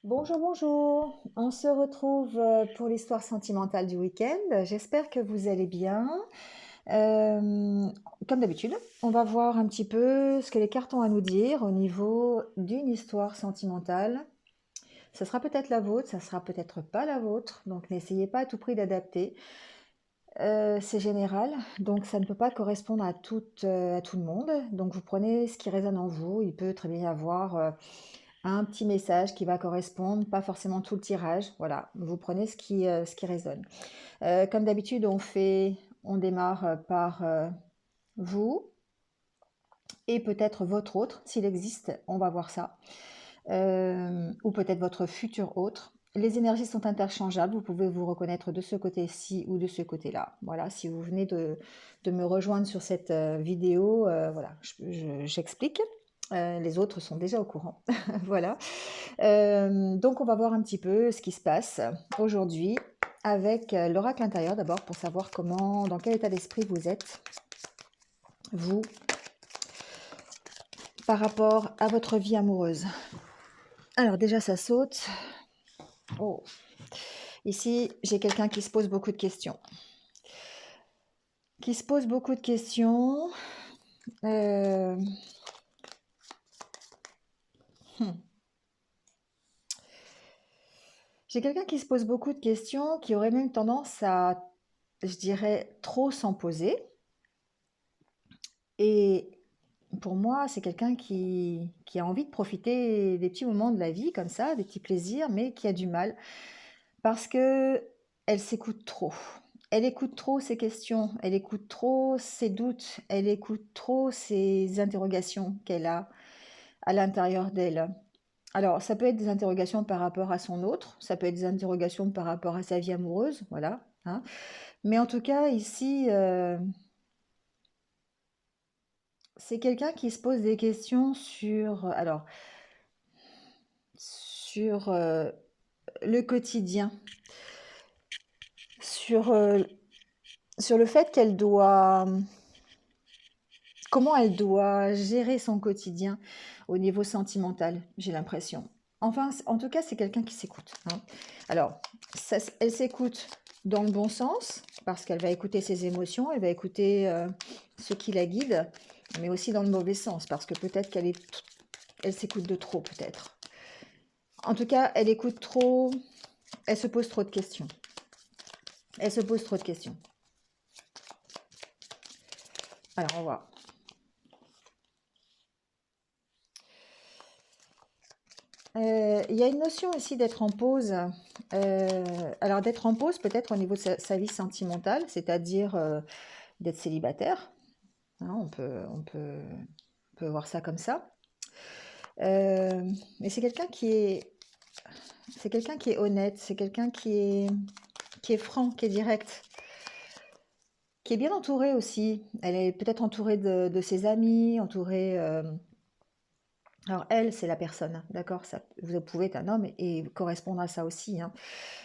Bonjour, bonjour. On se retrouve pour l'histoire sentimentale du week-end. J'espère que vous allez bien. Euh, Comme d'habitude, on va voir un petit peu ce que les cartes ont à nous dire au niveau d'une histoire sentimentale. Ça sera peut-être la vôtre, ça sera peut-être pas la vôtre, donc n'essayez pas à tout prix d'adapter. C'est général, donc ça ne peut pas correspondre à tout le monde. Donc vous prenez ce qui résonne en vous. Il peut très bien y avoir un petit message qui va correspondre, pas forcément tout le tirage. Voilà, vous prenez ce qui résonne. Comme d'habitude, on démarre par vous et peut-être votre autre, s'il existe, on va voir ça. Ou peut-être votre futur autre. Les énergies sont interchangeables, vous pouvez vous reconnaître de ce côté-ci ou de ce côté-là. Voilà, si vous venez de me rejoindre sur cette vidéo, voilà, j'explique. Les autres sont déjà au courant. Voilà. Donc on va voir un petit peu ce qui se passe aujourd'hui avec l'oracle intérieur d'abord pour savoir dans quel état d'esprit vous êtes, vous, par rapport à votre vie amoureuse. Alors déjà ça saute. Oh. Ici j'ai quelqu'un qui se pose beaucoup de questions. Qui se pose beaucoup de questions. Euh, hmm. J'ai quelqu'un qui se pose beaucoup de questions, qui aurait même tendance à, je dirais, trop s'en poser. Et pour moi, c'est quelqu'un qui a envie de profiter des petits moments de la vie comme ça, des petits plaisirs, mais qui a du mal parce que elle s'écoute trop. Elle écoute trop ses questions, elle écoute trop ses doutes, elle écoute trop ses interrogations qu'elle a à l'intérieur d'elle. Alors, ça peut être des interrogations par rapport à son autre, ça peut être des interrogations par rapport à sa vie amoureuse, voilà, hein. Mais en tout cas, ici, c'est quelqu'un qui se pose des questions sur le quotidien, sur, sur le fait comment elle doit gérer son quotidien au niveau sentimental, j'ai l'impression. Enfin, en tout cas, c'est quelqu'un qui s'écoute, hein. Alors, elle s'écoute dans le bon sens, parce qu'elle va écouter ses émotions, elle va écouter ce qui la guide, mais aussi dans le mauvais sens, parce que peut-être elle s'écoute de trop, peut-être. En tout cas, elle écoute trop, elle se pose trop de questions. Elle se pose trop de questions. Alors, on va voir. Il y a une notion aussi d'être en pause. Alors, d'être en pause peut-être au niveau de sa vie sentimentale, c'est-à-dire d'être célibataire, hein, on peut voir ça comme ça. Mais c'est quelqu'un qui est honnête, c'est quelqu'un qui est franc, qui est direct, qui est bien entourée aussi. Elle est peut-être entourée de ses amis, entourée. Alors elle, c'est la personne, d'accord? Vous pouvez être un homme et correspondre à ça aussi, hein.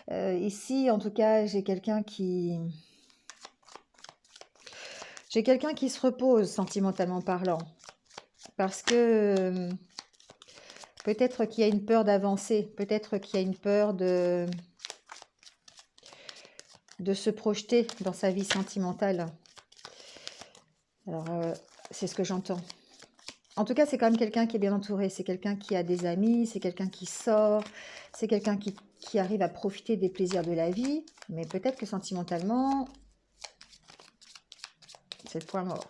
Ici, en tout cas, j'ai quelqu'un qui se repose sentimentalement parlant, parce que peut-être qu'il y a une peur d'avancer, peut-être qu'il y a une peur de se projeter dans sa vie sentimentale. Alors, c'est ce que j'entends. En tout cas, c'est quand même quelqu'un qui est bien entouré, c'est quelqu'un qui a des amis, c'est quelqu'un qui sort, c'est quelqu'un qui arrive à profiter des plaisirs de la vie, mais peut-être que sentimentalement, c'est le point mort.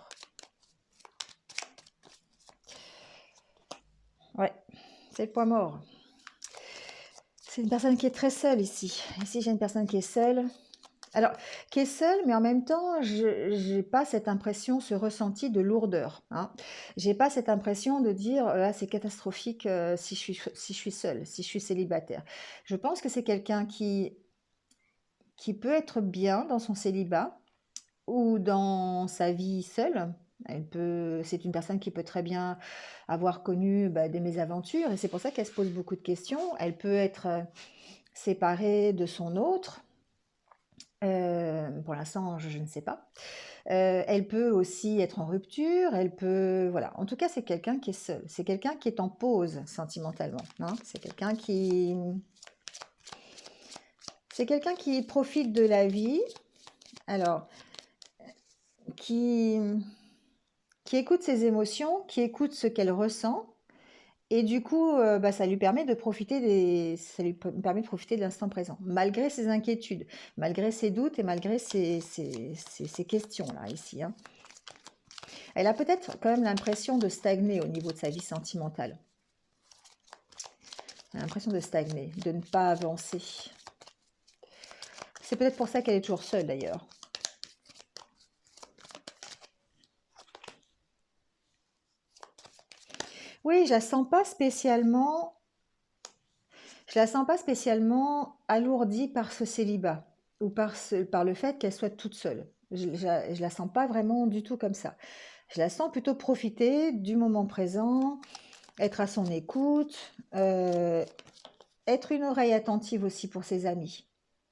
Ouais, c'est le point mort. C'est une personne qui est très seule ici. Ici, j'ai une personne qui est seule. Alors, qui est seule, mais en même temps, je n'ai pas cette impression, ce ressenti de lourdeur, hein. J'ai pas cette impression de dire, là, c'est catastrophique si je suis seule, si je suis célibataire. Je pense que c'est quelqu'un qui peut être bien dans son célibat ou dans sa vie seule. C'est une personne qui peut très bien avoir connu des mésaventures et c'est pour ça qu'elle se pose beaucoup de questions. Elle peut être séparée de son autre. Pour l'instant, je ne sais pas. Elle peut aussi être en rupture, elle peut... Voilà. En tout cas, c'est quelqu'un qui est seul. C'est quelqu'un qui est en pause sentimentalement, hein. C'est quelqu'un qui... C'est quelqu'un qui profite de la vie, alors, qui, qui écoute ses émotions, qui écoute ce qu'elle ressent, et du coup, bah, ça lui permet de profiter ça lui permet de profiter de l'instant présent, malgré ses inquiétudes, malgré ses doutes et malgré ses questions-là, ici, hein. Elle a peut-être quand même l'impression de stagner au niveau de sa vie sentimentale. Elle a l'impression de stagner, de ne pas avancer. C'est peut-être pour ça qu'elle est toujours seule, d'ailleurs. Oui, je la sens pas spécialement alourdie par ce célibat ou par le fait qu'elle soit toute seule. Je la sens pas vraiment du tout comme ça. Je la sens plutôt profiter du moment présent, être à son écoute, être une oreille attentive aussi pour ses amis.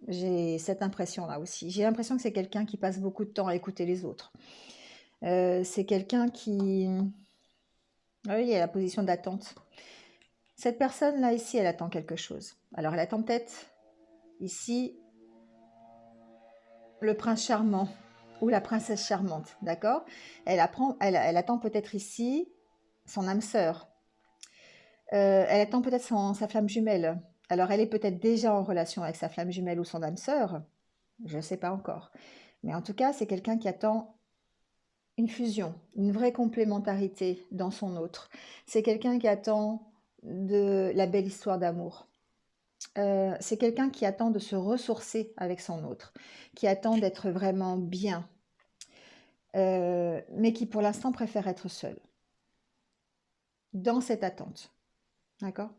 J'ai cette impression-là aussi. J'ai l'impression que c'est quelqu'un qui passe beaucoup de temps à écouter les autres. C'est quelqu'un qui... Ah oui, il y a la position d'attente. Cette personne-là, ici, elle attend quelque chose. Alors, elle attend peut-être, ici, le prince charmant ou la princesse charmante, d'accord? Elle attend peut-être ici son âme sœur. Elle attend peut-être sa flamme jumelle. Alors, elle est peut-être déjà en relation avec sa flamme jumelle ou son âme sœur. Je ne sais pas encore. Mais en tout cas, c'est quelqu'un qui attend une fusion, une vraie complémentarité dans son autre. C'est quelqu'un qui attend de la belle histoire d'amour. C'est quelqu'un qui attend de se ressourcer avec son autre, qui attend d'être vraiment bien, mais qui pour l'instant préfère être seul, dans cette attente. D'accord?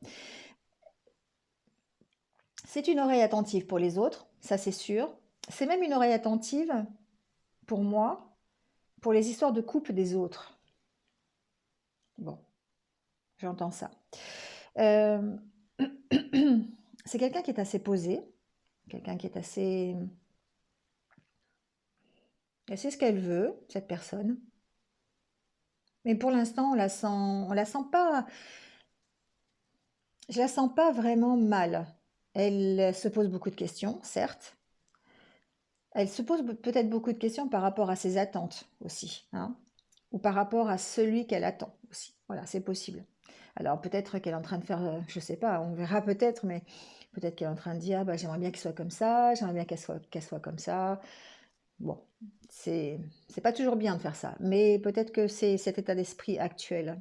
C'est une oreille attentive pour les autres, ça c'est sûr. C'est même une oreille attentive pour moi, pour les histoires de couple des autres. Bon, j'entends ça. Euh, c'est quelqu'un qui est assez posé, quelqu'un qui est assez... Elle sait ce qu'elle veut, cette personne. Mais pour l'instant, on la sent pas, je la sens pas vraiment mal. Elle se pose beaucoup de questions, certes. Elle se pose peut-être beaucoup de questions par rapport à ses attentes aussi, hein, ou par rapport à celui qu'elle attend aussi. Voilà, c'est possible. Alors peut-être qu'elle est en train de faire, je sais pas, on verra peut-être, mais peut-être qu'elle est en train de dire, ah, bah, j'aimerais bien qu'il soit comme ça, j'aimerais bien qu'elle soit comme ça. Bon, c'est pas toujours bien de faire ça, mais peut-être que c'est cet état d'esprit actuel.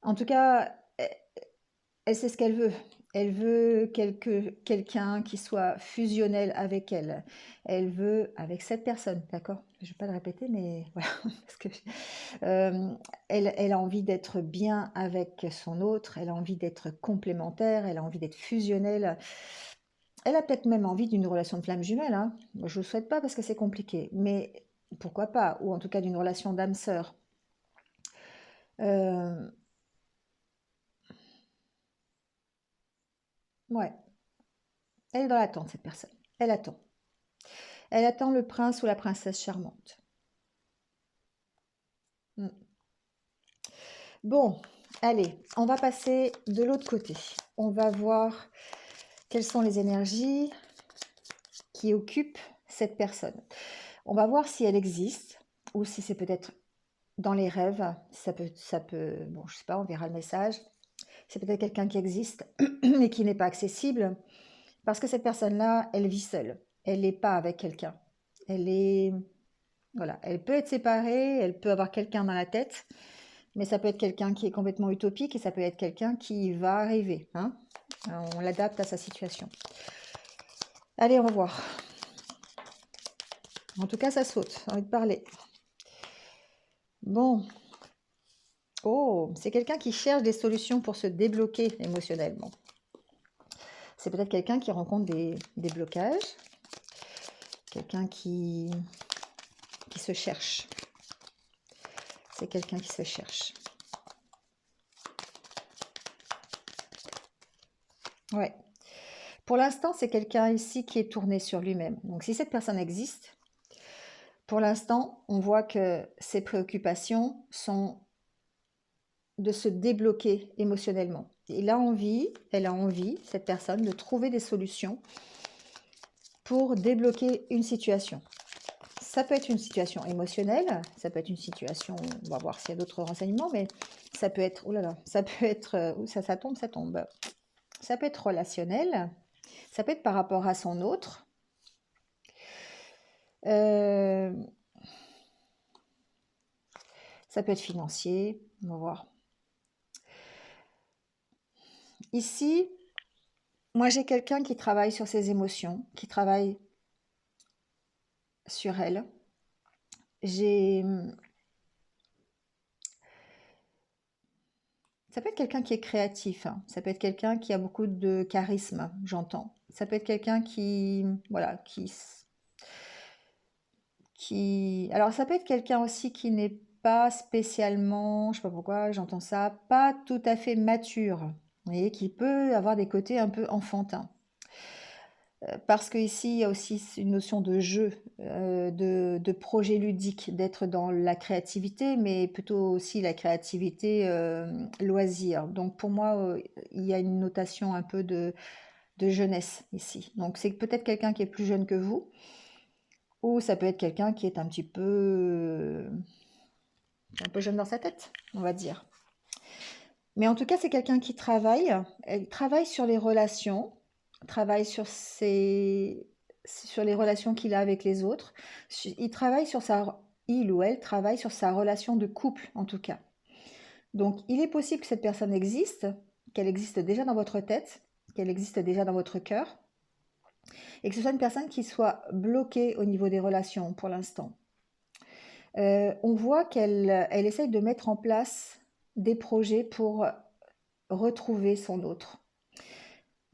En tout cas, elle sait ce qu'elle veut. Elle veut quelqu'un qui soit fusionnel avec elle. Elle veut avec cette personne, d'accord? Je ne vais pas le répéter, mais voilà. Parce que, elle a envie d'être bien avec son autre, elle a envie d'être complémentaire, elle a envie d'être fusionnelle. Elle a peut-être même envie d'une relation de flamme jumelle, hein. Moi, je ne le souhaite pas parce que c'est compliqué, mais pourquoi pas? Ou en tout cas d'une relation d'âme sœur. Euh, ouais, elle est dans l'attente, cette personne. Elle attend. Elle attend le prince ou la princesse charmante. Mm. Bon, allez, on va passer de l'autre côté. On va voir quelles sont les énergies qui occupent cette personne. On va voir si elle existe ou si c'est peut-être dans les rêves. Bon, je sais pas, on verra le message. C'est peut-être quelqu'un qui existe mais qui n'est pas accessible parce que cette personne-là, elle vit seule. Elle n'est pas avec quelqu'un. Elle est, voilà, elle peut être séparée, elle peut avoir quelqu'un dans la tête, mais ça peut être quelqu'un qui est complètement utopique et ça peut être quelqu'un qui va arriver, hein. On l'adapte à sa situation. Allez, on va voir. En tout cas, ça saute. J'ai envie de parler. Bon. Oh, c'est quelqu'un qui cherche des solutions pour se débloquer émotionnellement. C'est peut-être quelqu'un qui rencontre des blocages. Quelqu'un qui se cherche. C'est quelqu'un qui se cherche. Ouais. Pour l'instant, c'est quelqu'un ici qui est tourné sur lui-même. Donc, si cette personne existe, Pour l'instant, on voit que ses préoccupations sont de se débloquer émotionnellement. Elle a envie, cette personne, de trouver des solutions pour débloquer une situation. Ça peut être une situation émotionnelle, ça peut être une situation, on va voir s'il y a d'autres renseignements, mais ça peut être, oh là là, ça peut être, ça tombe, ça tombe. Ça peut être relationnel, ça peut être par rapport à son autre. Euh, ça peut être financier, on va voir. Ici, moi j'ai quelqu'un qui travaille sur ses émotions, qui travaille sur elle. Ça peut être quelqu'un qui est créatif, hein. Ça peut être quelqu'un qui a beaucoup de charisme, j'entends. Ça peut être quelqu'un qui, voilà, alors ça peut être quelqu'un aussi qui n'est pas spécialement, je sais pas pourquoi j'entends ça, pas tout à fait mature. Vous voyez, qui peut avoir des côtés un peu enfantins. Parce qu'ici, il y a aussi une notion de jeu, de projet ludique, d'être dans la créativité, mais plutôt aussi la créativité loisir. Donc pour moi, il y a une notation un peu de jeunesse ici. Donc c'est peut-être quelqu'un qui est plus jeune que vous, ou ça peut être quelqu'un qui est un peu jeune dans sa tête, on va dire. Mais en tout cas, c'est quelqu'un qui travaille. Elle travaille sur les relations, travaille sur les relations qu'il a avec les autres. Il ou elle travaille sur sa relation de couple, en tout cas. Donc, il est possible que cette personne existe, qu'elle existe déjà dans votre tête, qu'elle existe déjà dans votre cœur, et que ce soit une personne qui soit bloquée au niveau des relations pour l'instant. On voit elle essaye de mettre en place des projets pour retrouver son autre,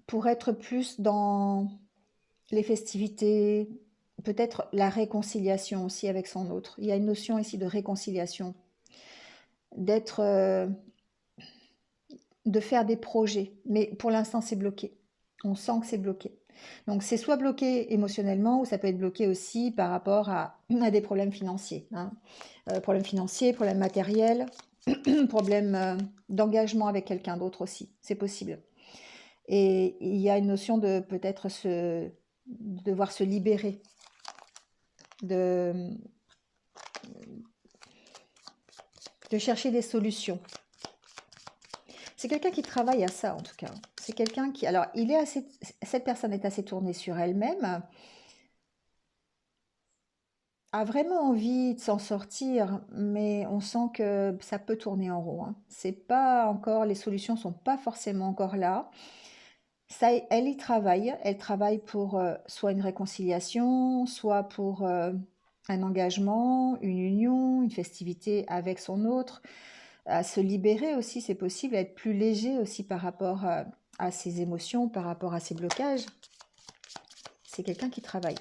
pour être plus dans les festivités, peut-être la réconciliation aussi avec son autre. Il y a une notion ici de réconciliation, d'être, de faire des projets, mais pour l'instant c'est bloqué. On sent que c'est bloqué. Donc c'est soit bloqué émotionnellement ou ça peut être bloqué aussi par rapport à des problèmes financiers, hein. Problèmes financiers, problèmes matériels, problèmes d'engagement avec quelqu'un d'autre aussi, c'est possible. Et il y a une notion de peut-être devoir se libérer, de, de chercher des solutions. C'est quelqu'un qui travaille à ça en tout cas. C'est quelqu'un qui, alors cette personne est assez tournée sur elle-même, a vraiment envie de s'en sortir, mais on sent que ça peut tourner en rond, hein. C'est pas encore, les solutions sont pas forcément encore là. Ça, elle travaille pour soit une réconciliation, soit pour un engagement, une union, une festivité avec son autre, à se libérer aussi, c'est possible, à être plus léger aussi par rapport à ses émotions, par rapport à ses blocages. C'est quelqu'un qui travaille.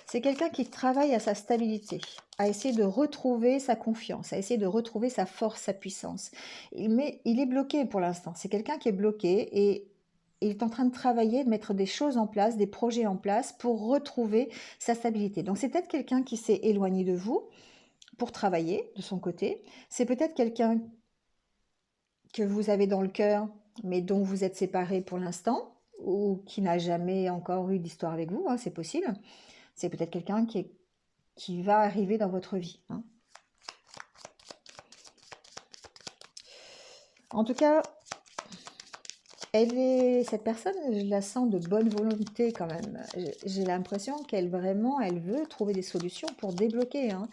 C'est quelqu'un qui travaille à sa stabilité, à essayer de retrouver sa confiance, à essayer de retrouver sa force, sa puissance. Mais il est bloqué pour l'instant. C'est quelqu'un qui est bloqué et il est en train de travailler, de mettre des choses en place, des projets en place pour retrouver sa stabilité. Donc c'est peut-être quelqu'un qui s'est éloigné de vous pour travailler de son côté. C'est peut-être quelqu'un que vous avez dans le cœur, mais dont vous êtes séparés pour l'instant, ou qui n'a jamais encore eu d'histoire avec vous, hein, c'est possible. C'est peut-être quelqu'un qui va arriver dans votre vie, hein. En tout cas, cette personne, je la sens de bonne volonté quand même. J'ai l'impression qu'elle vraiment, elle veut trouver des solutions pour débloquer, hein.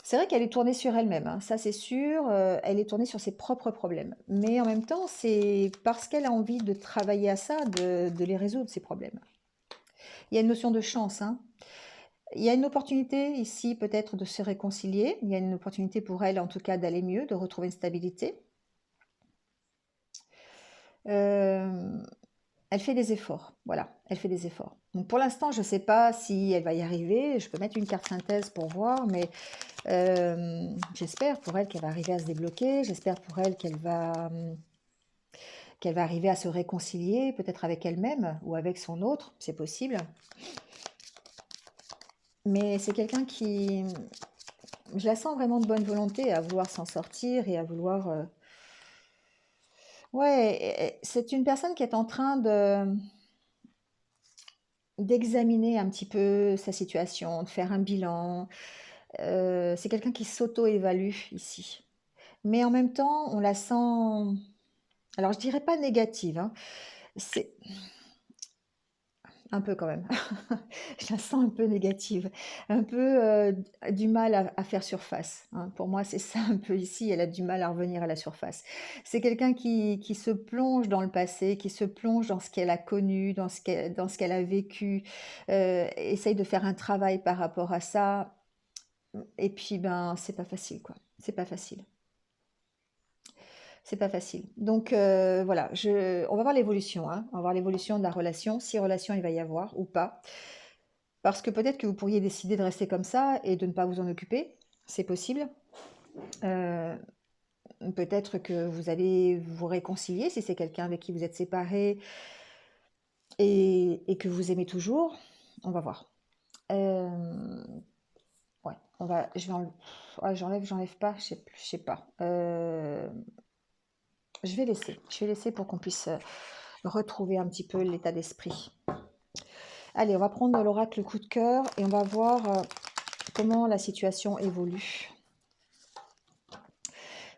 C'est vrai qu'elle est tournée sur elle-même, hein, ça c'est sûr, elle est tournée sur ses propres problèmes. Mais en même temps, c'est parce qu'elle a envie de travailler à ça, de les résoudre, ces problèmes. Il y a une notion de chance, hein. Il y a une opportunité ici peut-être de se réconcilier. Il y a une opportunité pour elle en tout cas d'aller mieux, de retrouver une stabilité. Euh, Elle fait des efforts, voilà, elle fait des efforts. Donc pour l'instant, je ne sais pas si elle va y arriver. Je peux mettre une carte synthèse pour voir, mais j'espère pour elle qu'elle va arriver à se débloquer. J'espère pour elle qu'elle va qu'elle va arriver à se réconcilier, peut-être avec elle-même ou avec son autre, c'est possible. Mais c'est quelqu'un qui, je la sens vraiment de bonne volonté à vouloir s'en sortir et à vouloir... Ouais, c'est une personne qui est en train d'examiner un petit peu sa situation, de faire un bilan. C'est quelqu'un qui s'auto-évalue ici. Mais en même temps, on la sent, alors je dirais pas négative, hein, c'est un peu quand même. Je la sens un peu négative, un peu du mal à faire surface, hein. Pour moi, c'est ça un peu ici, elle a du mal à revenir à la surface. C'est quelqu'un qui se plonge dans le passé, qui se plonge dans ce qu'elle a connu, dans ce qu'elle a vécu, essaye de faire un travail par rapport à ça. Et puis, ben, c'est pas facile, quoi. C'est pas facile. C'est pas facile. Donc voilà, on va voir l'évolution, hein. On va voir l'évolution de la relation, si relation il va y avoir ou pas. Parce que peut-être que vous pourriez décider de rester comme ça et de ne pas vous en occuper. C'est possible. Euh, Peut-être que vous allez vous réconcilier si c'est quelqu'un avec qui vous êtes séparés et que vous aimez toujours. On va voir. Euh, ouais, ouais, j'enlève pas, je sais pas. Je vais laisser pour qu'on puisse retrouver un petit peu l'état d'esprit. Allez, on va prendre l'oracle coup de cœur et on va voir comment la situation évolue.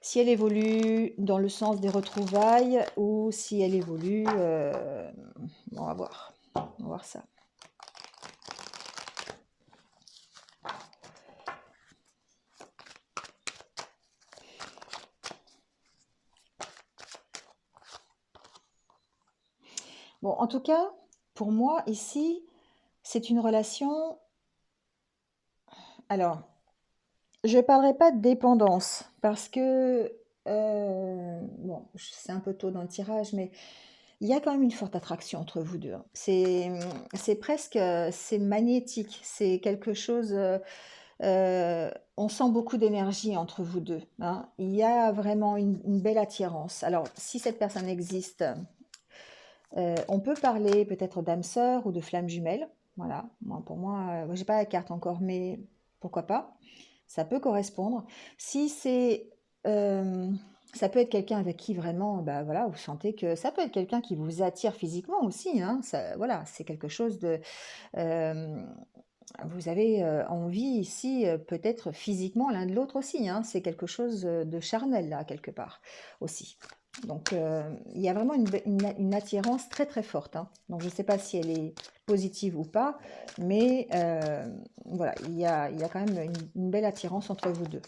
Si elle évolue dans le sens des retrouvailles ou si elle évolue... on va voir. On va voir ça. Bon, en tout cas, pour moi, ici, c'est une relation... Alors, je ne parlerai pas de dépendance parce que... bon, c'est un peu tôt dans le tirage, mais il y a quand même une forte attraction entre vous deux, hein. C'est presque... c'est magnétique. C'est quelque chose... on sent beaucoup d'énergie entre vous deux, hein. Il y a vraiment une belle attirance. Alors, si cette personne existe, on peut parler peut-être d'âme sœur ou de flamme jumelle. Voilà, pour moi, j'ai pas la carte encore, mais pourquoi pas. Ça peut correspondre. Si c'est... euh, ça peut être quelqu'un avec qui vraiment, bah voilà, vous sentez que ça peut être quelqu'un qui vous attire physiquement aussi, hein. Ça, voilà, c'est quelque chose de... euh, vous avez envie ici, peut-être physiquement l'un de l'autre aussi, hein. C'est quelque chose de charnel là, quelque part aussi. Donc il y a vraiment une attirance très très forte, hein. Donc je ne sais pas si elle est positive ou pas, mais voilà, il y a quand même une belle attirance entre vous deux.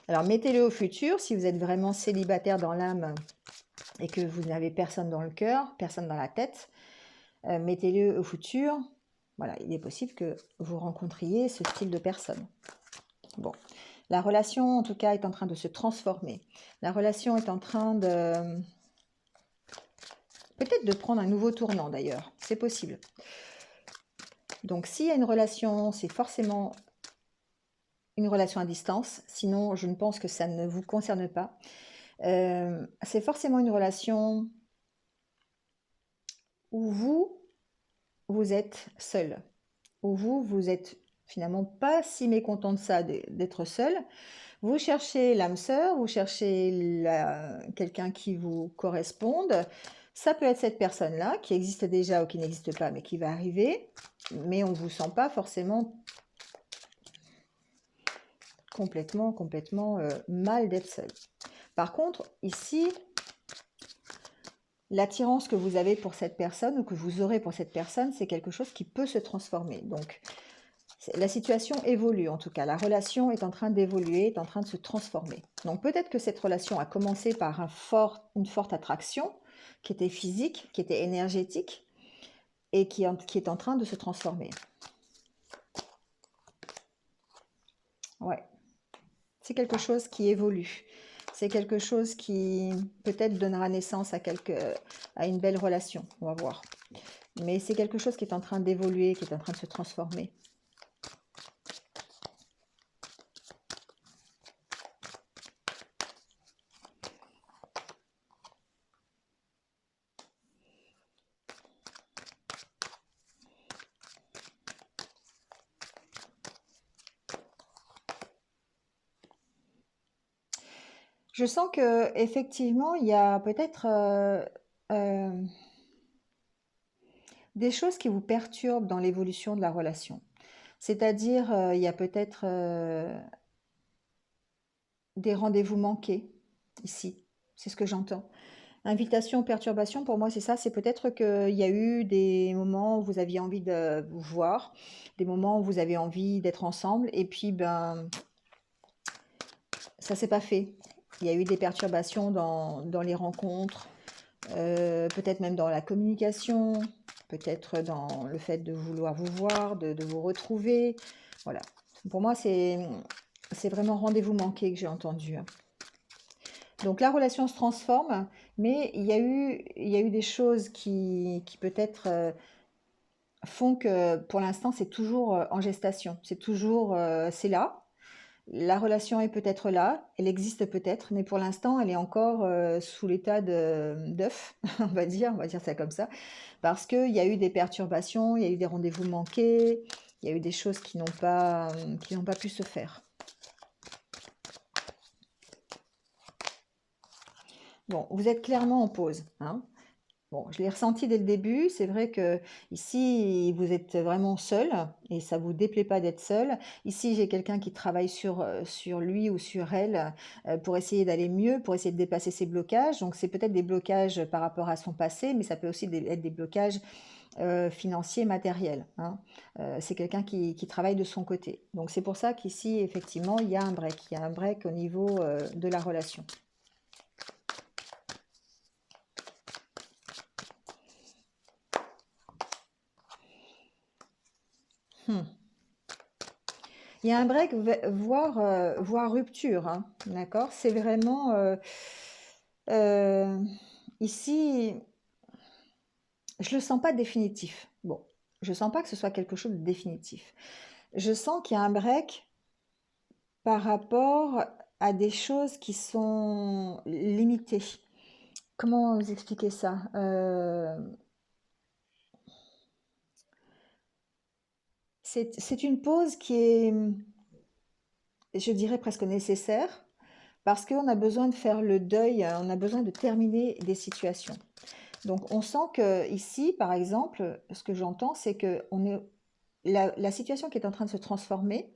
Alors mettez-le au futur, si vous êtes vraiment célibataire dans l'âme et que vous n'avez personne dans le cœur, personne dans la tête, mettez-le au futur. Voilà, il est possible que vous rencontriez ce style de personne. Bon, la relation, en tout cas, est en train de se transformer. La relation est en train de... peut-être de prendre un nouveau tournant, d'ailleurs. C'est possible. Donc, s'il y a une relation, c'est forcément une relation à distance. Sinon, je ne pense que ça ne vous concerne pas. C'est forcément une relation où vous êtes seul. Où vous êtes finalement pas si mécontent de ça, d'être seul. Vous cherchez l'âme sœur, vous cherchez quelqu'un qui vous corresponde. Ça peut être cette personne-là, qui existe déjà ou qui n'existe pas, mais qui va arriver. Mais on ne vous sent pas forcément complètement mal d'être seul. Par contre, ici, l'attirance que vous avez pour cette personne ou que vous aurez pour cette personne, c'est quelque chose qui peut se transformer. Donc, la situation évolue en tout cas, la relation est en train d'évoluer, est en train de se transformer. Donc peut-être que cette relation a commencé par une forte attraction qui était physique, qui était énergétique et qui est en train de se transformer. Ouais, c'est quelque chose qui évolue. C'est quelque chose qui peut-être donnera naissance à une belle relation, on va voir. Mais c'est quelque chose qui est en train d'évoluer, qui est en train de se transformer. Je sens que effectivement, il y a peut-être des choses qui vous perturbent dans l'évolution de la relation. C'est-à-dire, il y a peut-être des rendez-vous manqués ici. C'est ce que j'entends. Invitation, perturbation, pour moi, c'est ça. C'est peut-être qu'il y a eu des moments où vous aviez envie de vous voir, des moments où vous avez envie d'être ensemble, et puis ben ça s'est pas fait. Il y a eu des perturbations dans les rencontres, peut-être même dans la communication, peut-être dans le fait de vouloir vous voir, de vous retrouver. Voilà. Pour moi, c'est vraiment rendez-vous manqué que j'ai entendu, hein. Donc la relation se transforme, mais il y a eu des choses qui peut-être font que pour l'instant c'est toujours en gestation, c'est toujours c'est là. La relation est peut-être là, elle existe peut-être, mais pour l'instant elle est encore sous l'état de d'œuf, on va dire ça comme ça, parce qu'il y a eu des perturbations, il y a eu des rendez-vous manqués, il y a eu des choses qui n'ont pas pu se faire. Bon, vous êtes clairement en pause, hein. Bon, je l'ai ressenti dès le début. C'est vrai que ici, vous êtes vraiment seul et ça vous déplaît pas d'être seul. Ici, j'ai quelqu'un qui travaille sur lui ou sur elle pour essayer d'aller mieux, pour essayer de dépasser ses blocages. Donc, c'est peut-être des blocages par rapport à son passé, mais ça peut aussi être des blocages financiers, matériels, hein. C'est quelqu'un qui travaille de son côté. Donc, c'est pour ça qu'ici, effectivement, il y a un break. Il y a un break au niveau de la relation. Hmm. Il y a un break, voire rupture, hein, d'accord? C'est vraiment euh, ici, je le sens pas définitif. Bon, je sens pas que ce soit quelque chose de définitif. Je sens qu'il y a un break par rapport à des choses qui sont limitées. Comment vous expliquer ça? C'est une pause qui est, je dirais, presque nécessaire parce qu'on a besoin de faire le deuil, on a besoin de terminer des situations. Donc on sent que ici, par exemple, ce que j'entends, c'est que la situation qui est en train de se transformer,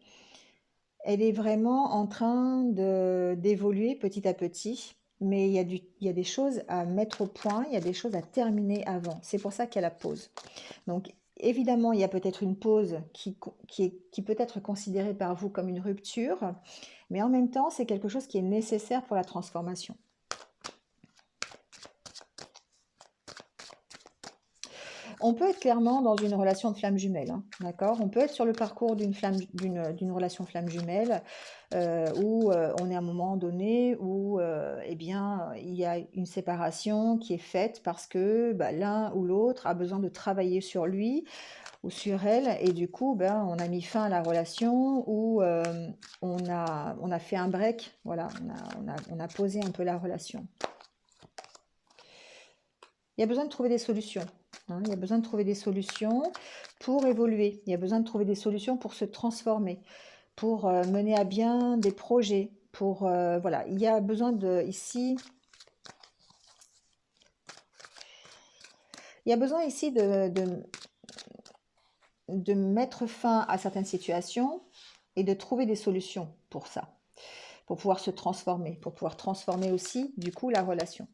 elle est vraiment en train d'évoluer petit à petit, mais il y a des choses à mettre au point, il y a des choses à terminer avant. C'est pour ça qu'il y a la pause. Donc évidemment, il y a peut-être une pause qui peut être considérée par vous comme une rupture, mais en même temps, c'est quelque chose qui est nécessaire pour la transformation. On peut être clairement dans une relation de flamme jumelle, hein, d'accord? On peut être sur le parcours d'une relation flamme jumelle où on est à un moment donné où eh bien, il y a une séparation qui est faite parce que bah, l'un ou l'autre a besoin de travailler sur lui ou sur elle et du coup ben, on a mis fin à la relation ou on a fait un break, voilà, on a posé un peu la relation. Il y a besoin de trouver des solutions, hein. Il y a besoin de trouver des solutions pour évoluer. Il y a besoin de trouver des solutions pour se transformer, pour mener à bien des projets. Voilà, il y a besoin il y a besoin ici de mettre fin à certaines situations et de trouver des solutions pour ça, pour pouvoir se transformer, pour pouvoir transformer aussi du coup la relation.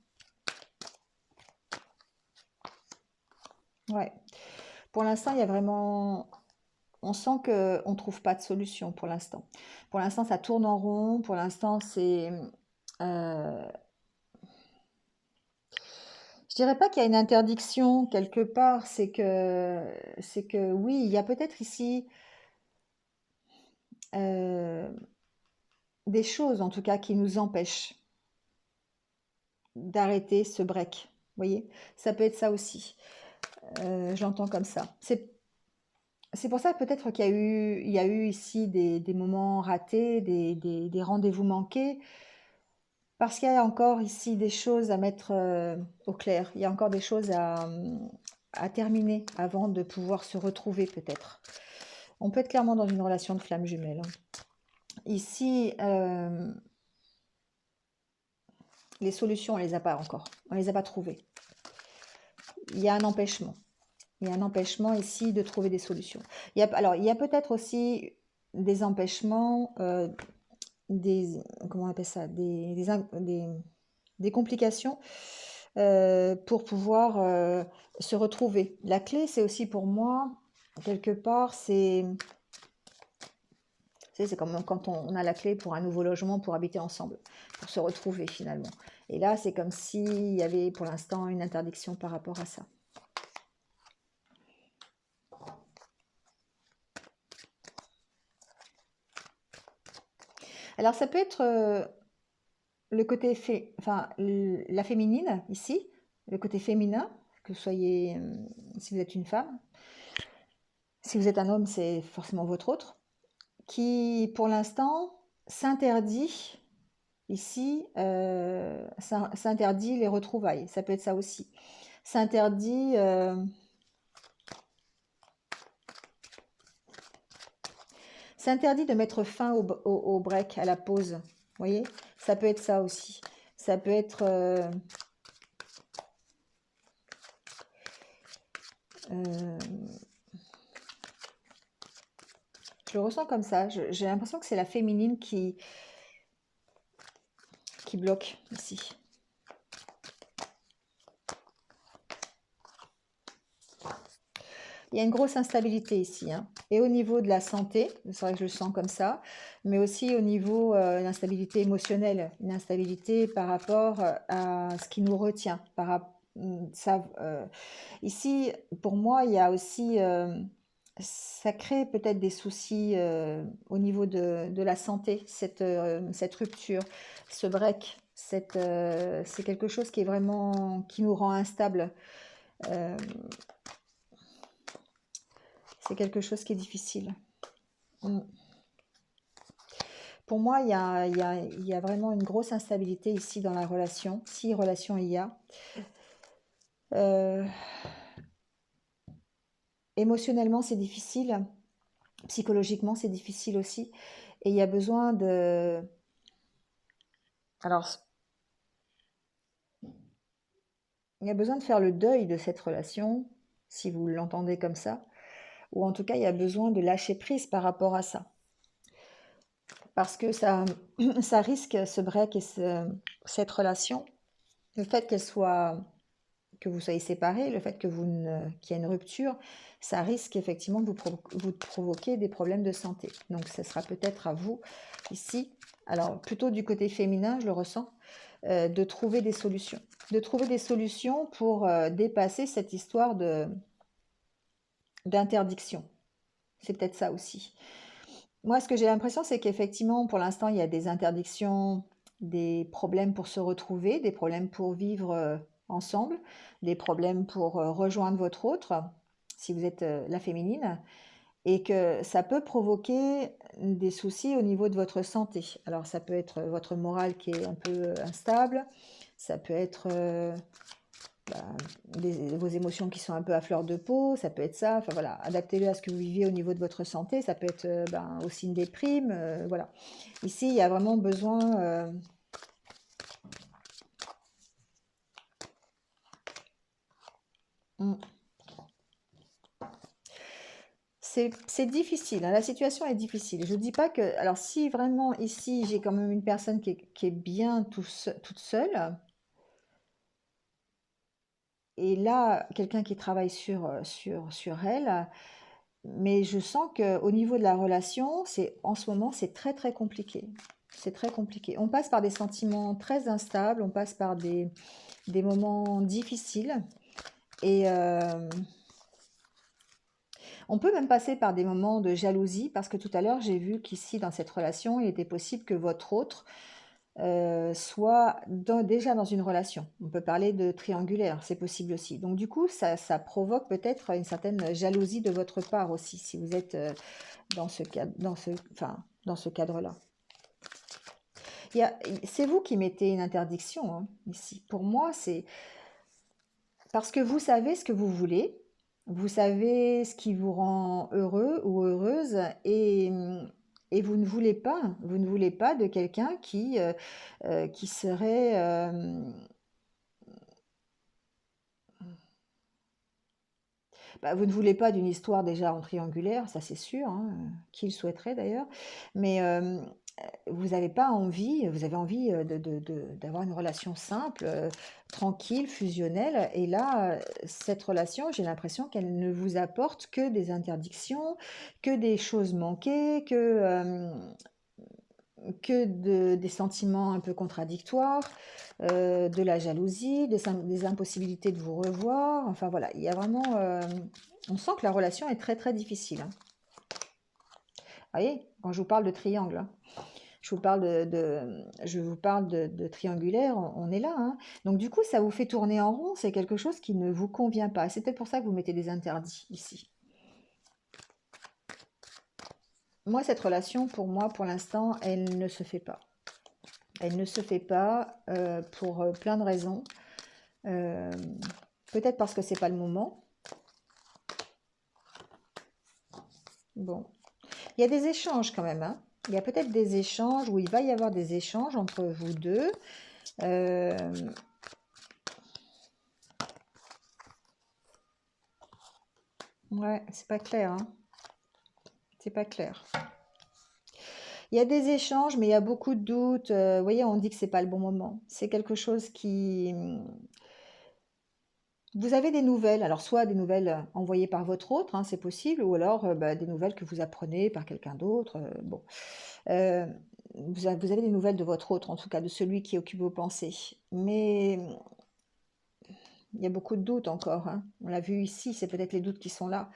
Ouais. Pour l'instant, il y a vraiment on sent qu'on ne trouve pas de solution pour l'instant. Pour l'instant, ça tourne en rond. Pour l'instant, euh, je dirais pas qu'il y a une interdiction quelque part. C'est que oui, il y a peut-être ici euh, des choses, en tout cas, qui nous empêchent d'arrêter ce break. Vous voyez, ça peut être ça aussi. Je l'entends comme ça. C'est pour ça peut-être qu'il y a eu ici des moments ratés, des rendez-vous manqués. Parce qu'il y a encore ici des choses à mettre au clair. Il y a encore des choses à terminer avant de pouvoir se retrouver peut-être. On peut être clairement dans une relation de flamme jumelle, hein. Ici, Les solutions, on les a pas encore. On les a pas trouvées. Il y a un empêchement. Il y a un empêchement ici de trouver des solutions. Alors, il y a peut-être aussi des empêchements, des, comment on appelle ça, des complications pour pouvoir se retrouver. La clé, c'est aussi pour moi, quelque part, c'est comme quand on a la clé pour un nouveau logement, pour habiter ensemble, pour se retrouver finalement. Et là, c'est comme s'il y avait pour l'instant une interdiction par rapport à ça. Alors, ça peut être le côté enfin, la féminine ici, le côté féminin, que vous soyez, si vous êtes une femme, si vous êtes un homme, c'est forcément votre autre, qui pour l'instant s'interdit ici, s'interdit les retrouvailles. Ça peut être ça aussi. S'interdit de mettre fin au break, à la pause. Vous voyez, ça peut être ça aussi. Ça peut être je le ressens comme ça. J'ai l'impression que c'est la féminine qui bloque ici. Il y a une grosse instabilité ici, hein. Et au niveau de la santé, c'est vrai que je le sens comme ça, mais aussi au niveau d'une instabilité émotionnelle, une instabilité par rapport à ce qui nous retient. Ici, pour moi, il y a aussi, ça crée peut-être des soucis au niveau de la santé, cette rupture, ce break. C'est quelque chose qui est vraiment, qui nous rend instable. Euh, c'est quelque chose qui est difficile. Mm. Pour moi, il y a vraiment une grosse instabilité ici dans la relation, si relation il y a. Euh, émotionnellement, c'est difficile. Psychologiquement, c'est difficile aussi. Et il y a besoin de... Alors, il y a besoin de faire le deuil de cette relation, si vous l'entendez comme ça. Ou en tout cas, il y a besoin de lâcher prise par rapport à ça. Parce que ça, ça risque, ce break et cette relation, le fait qu'elle soit, que vous soyez séparés, le fait que qu'il y ait une rupture, ça risque effectivement de vous provoquer des problèmes de santé. Donc, ce sera peut-être à vous ici, alors plutôt du côté féminin, je le ressens, de trouver des solutions. De trouver des solutions pour dépasser cette histoire d'interdiction. C'est peut-être ça aussi. Moi, ce que j'ai l'impression, c'est qu'effectivement, pour l'instant, il y a des interdictions, des problèmes pour se retrouver, des problèmes pour vivre ensemble, des problèmes pour rejoindre votre autre, si vous êtes la féminine, et que ça peut provoquer des soucis au niveau de votre santé. Alors, ça peut être votre morale qui est un peu instable, ça peut être vos émotions qui sont un peu à fleur de peau, ça peut être ça, enfin voilà, adaptez-le à ce que vous vivez au niveau de votre santé, ça peut être aussi une déprime, voilà. Ici, il y a vraiment besoin... c'est difficile, hein, la situation est difficile. Je ne dis pas que... Alors si vraiment ici, j'ai quand même une personne qui est bien toute seule, et là, quelqu'un qui travaille sur elle, mais je sens qu'au niveau de la relation, en ce moment, c'est très très compliqué. C'est très compliqué. On passe par des sentiments très instables, on passe par des moments difficiles. Et on peut même passer par des moments de jalousie, parce que tout à l'heure, j'ai vu qu'ici, dans cette relation, il était possible que votre autre soit déjà dans une relation. On peut parler de triangulaire, c'est possible aussi. Donc du coup, ça provoque peut-être une certaine jalousie de votre part aussi, si vous êtes dans ce cadre, enfin, dans ce cadre-là. C'est vous qui mettez une interdiction hein, ici. Pour moi, c'est parce que vous savez ce que vous voulez, vous savez ce qui vous rend heureux ou heureuse, et Et vous ne voulez pas de quelqu'un qui serait, bah, vous ne voulez pas d'une histoire déjà en triangulaire, ça c'est sûr, hein, qui le souhaiterait d'ailleurs, mais vous avez pas envie, vous avez envie d'avoir une relation simple, tranquille, fusionnelle, et là, cette relation, j'ai l'impression qu'elle ne vous apporte que des interdictions, que des choses manquées, des sentiments un peu contradictoires, de la jalousie, des impossibilités de vous revoir. Enfin voilà, il y a vraiment, on sent que la relation est très très difficile, hein. Vous voyez, quand je vous parle de triangle, hein, je vous parle de triangulaire, on est là, hein. Donc du coup, ça vous fait tourner en rond, c'est quelque chose qui ne vous convient pas. C'est peut-être pour ça que vous mettez des interdits ici. Moi, cette relation, pour moi, pour l'instant, elle ne se fait pas. Elle ne se fait pas pour plein de raisons. Euh, Peut-être parce que c'est pas le moment. Bon, il y a des échanges quand même, hein. Il y a peut-être des échanges où il va y avoir des échanges entre vous deux. Euh, ouais, c'est pas clair, hein. C'est pas clair. Il y a des échanges, mais il y a beaucoup de doutes. Vous voyez, on dit que c'est pas le bon moment. C'est quelque chose qui. Vous avez des nouvelles, alors soit des nouvelles envoyées par votre autre, hein, c'est possible, ou alors bah, des nouvelles que vous apprenez par quelqu'un d'autre. Bon, Euh, vous avez des nouvelles de votre autre, en tout cas de celui qui occupe vos pensées. Mais il y a beaucoup de doutes encore, hein. On l'a vu ici, c'est peut-être les doutes qui sont là.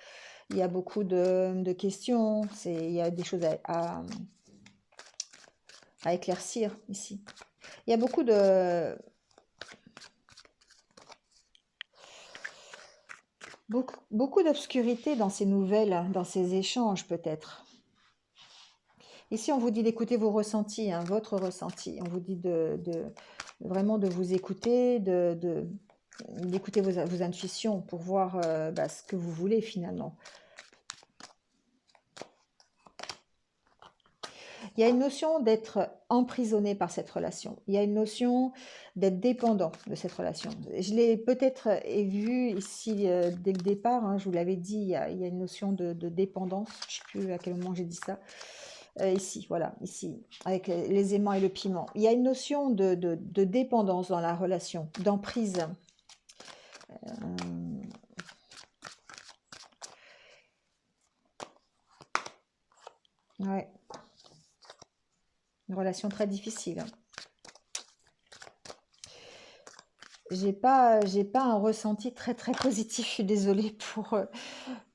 Il y a beaucoup de questions, il y a des choses à éclaircir ici. Il y a beaucoup d'obscurité dans ces nouvelles, dans ces échanges peut-être. Ici, on vous dit d'écouter vos ressentis, hein, votre ressenti. On vous dit vraiment de vous écouter, d'écouter vos intuitions pour voir bah, ce que vous voulez finalement. Il y a une notion d'être emprisonné par cette relation. Il y a une notion d'être dépendant de cette relation. Je l'ai peut-être vu ici dès le départ, hein, je vous l'avais dit, il y a une notion de dépendance. Je ne sais plus à quel moment j'ai dit ça. Ici, voilà, ici, avec les aimants et le piment. Il y a une notion de dépendance dans la relation, d'emprise. Ouais, une relation très difficile, hein. J'ai pas un ressenti très très positif, je suis désolée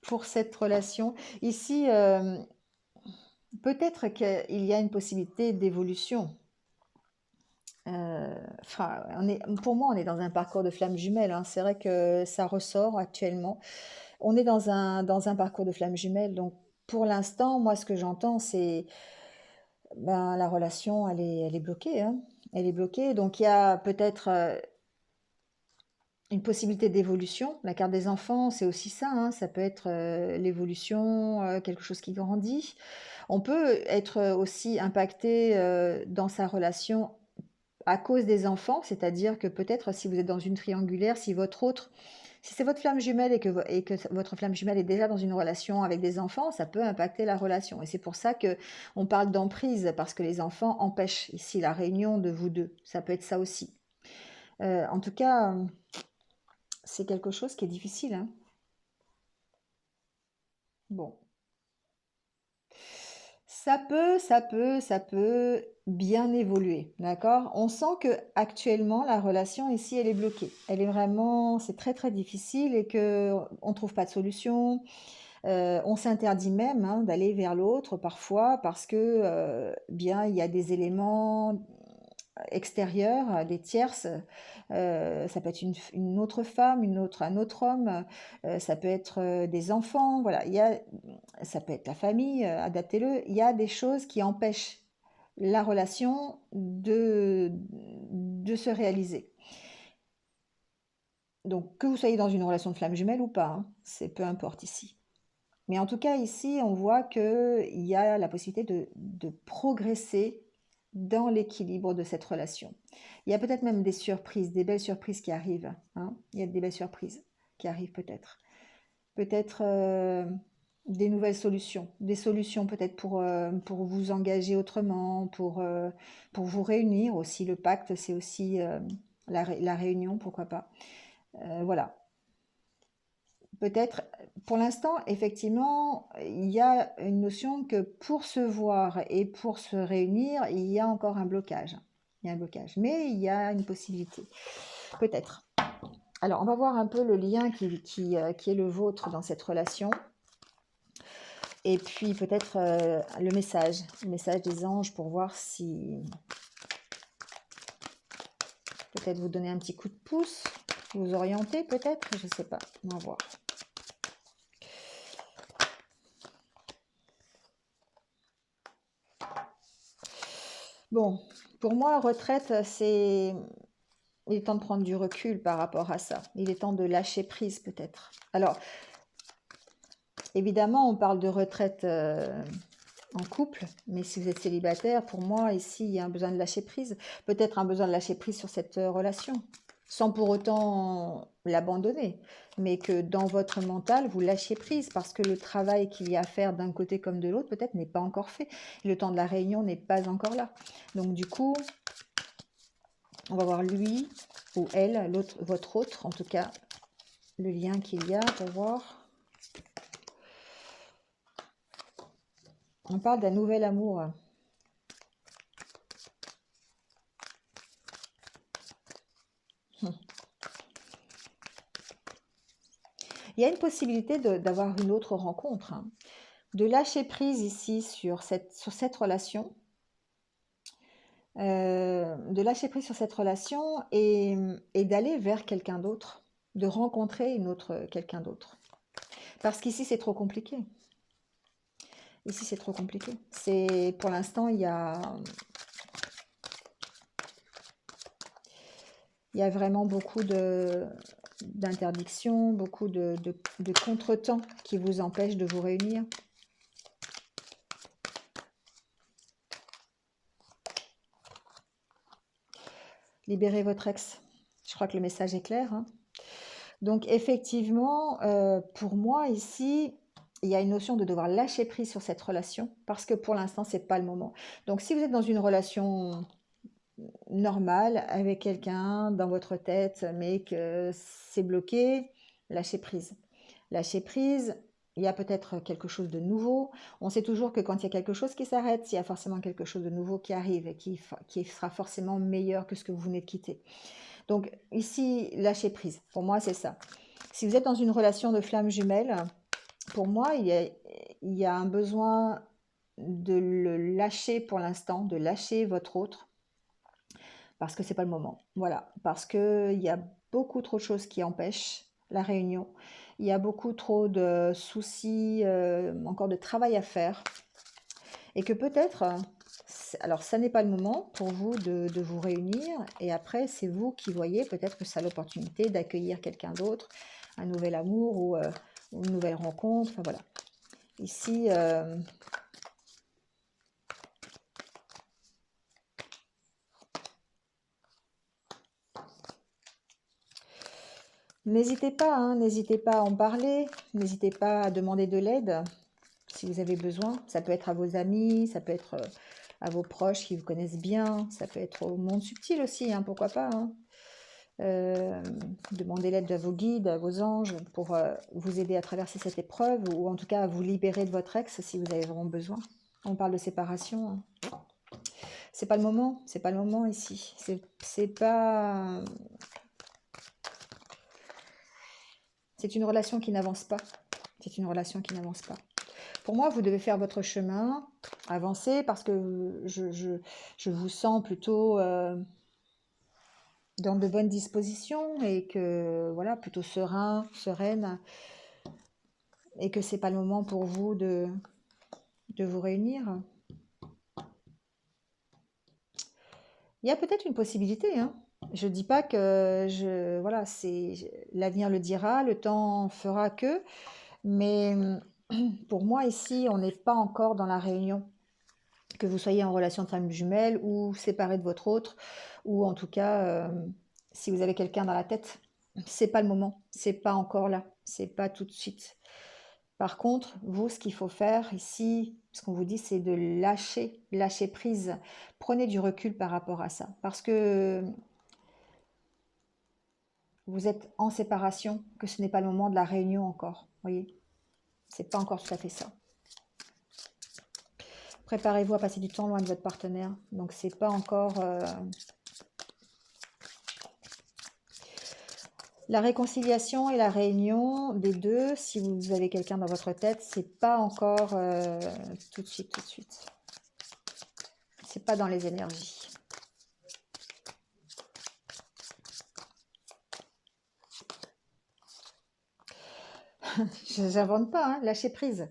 pour cette relation. Ici, peut-être qu'il y a une possibilité d'évolution. Enfin, pour moi, on est dans un parcours de flamme jumelle, hein. C'est vrai que ça ressort actuellement. On est dans un parcours de flamme jumelle. Donc, pour l'instant, moi, ce que j'entends, c'est ben, la relation, elle est bloquée, hein. Elle est bloquée. Donc, il y a peut-être une possibilité d'évolution. La carte des enfants, c'est aussi ça, hein. Ça peut être l'évolution, quelque chose qui grandit. On peut être aussi impacté dans sa relation à cause des enfants, c'est-à-dire que peut-être si vous êtes dans une triangulaire, si c'est votre flamme jumelle et que votre flamme jumelle est déjà dans une relation avec des enfants, ça peut impacter la relation. Et c'est pour ça que on parle d'emprise, parce que les enfants empêchent ici la réunion de vous deux. Ça peut être ça aussi. En tout cas, c'est quelque chose qui est difficile, hein. Bon, ça peut bien évoluer, d'accord? On sent que actuellement la relation ici, elle est bloquée. Elle est vraiment, c'est très très difficile et que on trouve pas de solution. On s'interdit même hein, d'aller vers l'autre parfois parce que bien il y a des éléments extérieures, des tierces. Ça peut être une autre femme, un autre homme, ça peut être des enfants, voilà. Ça peut être la famille, adaptez-le. Il y a des choses qui empêchent la relation de se réaliser. Donc que vous soyez dans une relation de flamme jumelle ou pas, hein, c'est peu importe ici. Mais en tout cas, ici, on voit qu'il y a la possibilité de progresser dans l'équilibre de cette relation. Il y a peut-être même des surprises, des belles surprises qui arrivent, hein. Il y a des belles surprises qui arrivent peut-être. Peut-être des nouvelles solutions, des solutions peut-être pour vous engager autrement, pour vous réunir aussi. Le pacte, c'est aussi la réunion, pourquoi pas. Voilà. Peut-être, pour l'instant, effectivement, il y a une notion que pour se voir et pour se réunir, il y a encore un blocage. Il y a un blocage, mais il y a une possibilité. Peut-être. Alors, on va voir un peu le lien qui est le vôtre dans cette relation. Et puis peut-être le message des anges pour voir si peut-être vous donner un petit coup de pouce, vous orienter peut-être, je ne sais pas, on va voir. Bon, pour moi, retraite, il est temps de prendre du recul par rapport à ça. Il est temps de lâcher prise peut-être. Alors, évidemment, on parle de retraite en couple, mais si vous êtes célibataire, pour moi, ici, il y a un besoin de lâcher prise. Peut-être un besoin de lâcher prise sur cette relation, sans pour autant l'abandonner, mais que dans votre mental, vous lâchiez prise, parce que le travail qu'il y a à faire d'un côté comme de l'autre, peut-être n'est pas encore fait. Le temps de la réunion n'est pas encore là. Donc du coup, on va voir lui ou elle, l'autre, votre autre, en tout cas, le lien qu'il y a pour voir. On parle d'un nouvel amour. Il y a une possibilité d'avoir une autre rencontre, hein, de lâcher prise ici sur cette relation, de lâcher prise sur cette relation et d'aller vers quelqu'un d'autre, de rencontrer quelqu'un d'autre. Parce qu'ici, c'est trop compliqué. Ici, c'est trop compliqué. Pour l'instant, il y a vraiment beaucoup d'interdictions, beaucoup de contretemps qui vous empêchent de vous réunir. Libérez votre ex. Je crois que le message est clair, hein. Donc effectivement, pour moi ici, il y a une notion de devoir lâcher prise sur cette relation parce que pour l'instant, c'est pas le moment. Donc si vous êtes dans une relation normale avec quelqu'un dans votre tête, mais que c'est bloqué, lâchez prise. Lâchez prise, il y a peut-être quelque chose de nouveau. On sait toujours que quand il y a quelque chose qui s'arrête, il y a forcément quelque chose de nouveau qui arrive et qui sera forcément meilleur que ce que vous venez de quitter. Donc ici, lâcher prise. Pour moi, c'est ça. Si vous êtes dans une relation de flamme jumelle, pour moi, il y a un besoin de le lâcher pour l'instant, de lâcher votre autre, parce que c'est pas le moment. Voilà, parce qu'il y a beaucoup trop de choses qui empêchent la réunion. Il y a beaucoup trop de soucis, encore de travail à faire. Et que peut-être, alors ça n'est pas le moment pour vous de vous réunir. Et après, c'est vous qui voyez peut-être que ça a l'opportunité d'accueillir quelqu'un d'autre, un nouvel amour ou une nouvelle rencontre. Enfin voilà. Ici, n'hésitez pas, hein, n'hésitez pas à en parler, n'hésitez pas à demander de l'aide si vous avez besoin. Ça peut être à vos amis, ça peut être à vos proches qui vous connaissent bien, ça peut être au monde subtil aussi, hein, pourquoi pas, hein. Demandez l'aide à vos guides, à vos anges pour vous aider à traverser cette épreuve ou en tout cas à vous libérer de votre ex si vous avez vraiment besoin. On parle de séparation, hein. C'est pas le moment, c'est pas le moment ici. C'est pas... C'est une relation qui n'avance pas. C'est une relation qui n'avance pas. Pour moi, vous devez faire votre chemin, avancer, parce que je vous sens plutôt dans de bonnes dispositions et que, voilà, plutôt sereine, et que c'est pas le moment pour vous de vous réunir. Il y a peut-être une possibilité, hein. Je dis pas que voilà, l'avenir le dira, le temps fera que, mais Pour moi, ici, on n'est pas encore dans la réunion. Que vous soyez en relation de femme jumelle ou séparé de votre autre, ou en tout cas, si vous avez quelqu'un dans la tête, c'est pas le moment, c'est pas encore là, c'est pas tout de suite. Par contre, vous, ce qu'il faut faire ici, ce qu'on vous dit, c'est de lâcher prise. Prenez du recul par rapport à ça, parce que vous êtes en séparation, que ce n'est pas le moment de la réunion encore. Vous voyez, c'est pas encore tout à fait ça. Préparez-vous à passer du temps loin de votre partenaire. Donc c'est pas encore la réconciliation et la réunion des deux. Si vous avez quelqu'un dans votre tête, c'est pas encore tout de suite, tout de suite. C'est pas dans les énergies. J'invente pas, hein, lâcher prise.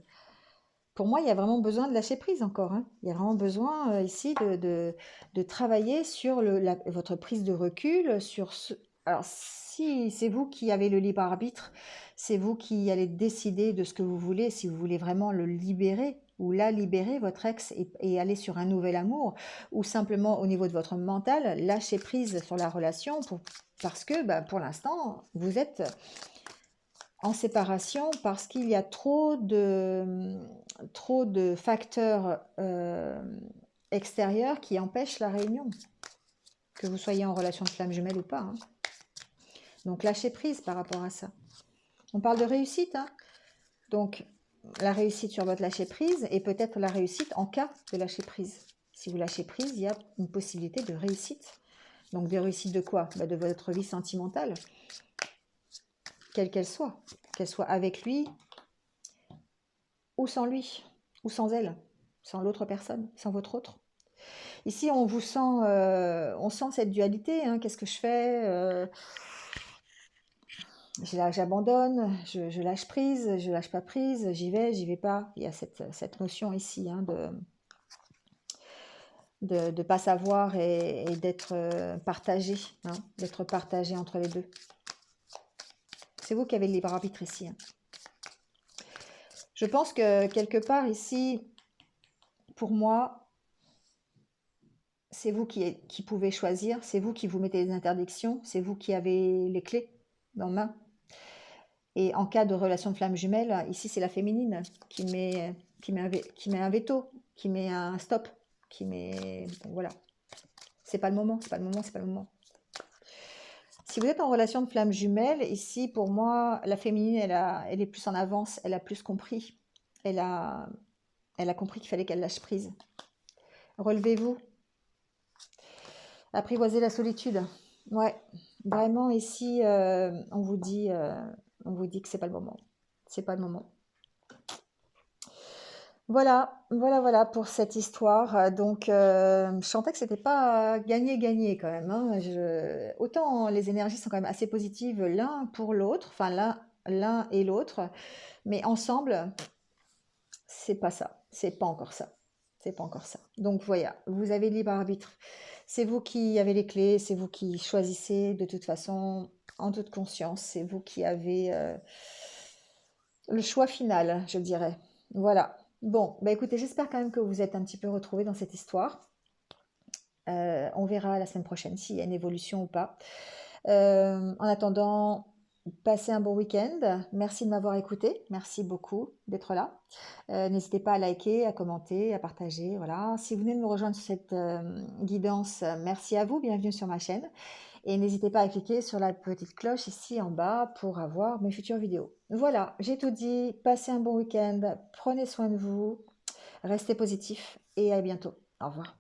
Pour moi, il y a vraiment besoin de lâcher prise encore, hein. Il y a vraiment besoin ici de travailler sur votre prise de recul, sur ce... Alors, si c'est vous qui avez le libre arbitre, c'est vous qui allez décider de ce que vous voulez, si vous voulez vraiment le libérer ou la libérer, votre ex, et aller sur un nouvel amour, ou simplement au niveau de votre mental, lâcher prise sur la relation parce que bah, pour l'instant, vous êtes en séparation parce qu'il y a trop de facteurs extérieurs qui empêchent la réunion, que vous soyez en relation de flamme jumelle ou pas, hein. Donc lâchez prise par rapport à ça. On parle de réussite, hein. Donc la réussite sur votre lâcher prise et peut-être la réussite en cas de lâcher prise. Si vous lâchez prise, il y a une possibilité de réussite. Donc de réussite de quoi? Bah, de votre vie sentimentale, quelle qu'elle soit avec lui ou sans lui, ou sans elle, sans l'autre personne, sans votre autre. Ici, on vous sent, on sent cette dualité, hein. Qu'est-ce que je fais? J'abandonne, je lâche prise, je lâche pas prise, j'y vais pas. Il y a cette notion ici, hein, de pas savoir et d'être partagé, hein, d'être partagé entre les deux. C'est vous qui avez le libre arbitre ici, hein. Je pense que quelque part ici, pour moi, c'est vous qui pouvez choisir, c'est vous qui vous mettez les interdictions, c'est vous qui avez les clés dans la main. Et en cas de relation de flamme jumelle, ici c'est la féminine qui met un veto, qui met un stop, qui met... Bon, voilà. C'est pas le moment, c'est pas le moment, c'est pas le moment. Si vous êtes en relation de flamme jumelle, ici pour moi, la féminine, elle est plus en avance, elle a plus compris. Elle a compris qu'il fallait qu'elle lâche prise. Relevez-vous. Apprivoisez la solitude. Ouais, vraiment ici, on vous dit que c'est pas le moment. C'est pas le moment. Voilà pour cette histoire. Donc, je sentais que c'était pas gagné-gagné quand même, hein. Autant les énergies sont quand même assez positives l'un pour l'autre, enfin l'un et l'autre, mais ensemble, c'est pas ça, c'est pas encore ça, c'est pas encore ça. Donc voilà, vous avez libre arbitre. C'est vous qui avez les clés, c'est vous qui choisissez de toute façon, en toute conscience, c'est vous qui avez le choix final, je dirais. Voilà. Bon, bah écoutez, j'espère quand même que vous êtes un petit peu retrouvés dans cette histoire. On verra la semaine prochaine s'il y a une évolution ou pas. En attendant, passez un bon week-end. Merci de m'avoir écouté. Merci beaucoup d'être là. N'hésitez pas à liker, à commenter, à partager. Voilà. Si vous venez de me rejoindre sur cette guidance, merci à vous. Bienvenue sur ma chaîne. Et n'hésitez pas à cliquer sur la petite cloche ici en bas pour avoir mes futures vidéos. Voilà, j'ai tout dit. Passez un bon week-end. Prenez soin de vous. Restez positifs et à bientôt. Au revoir.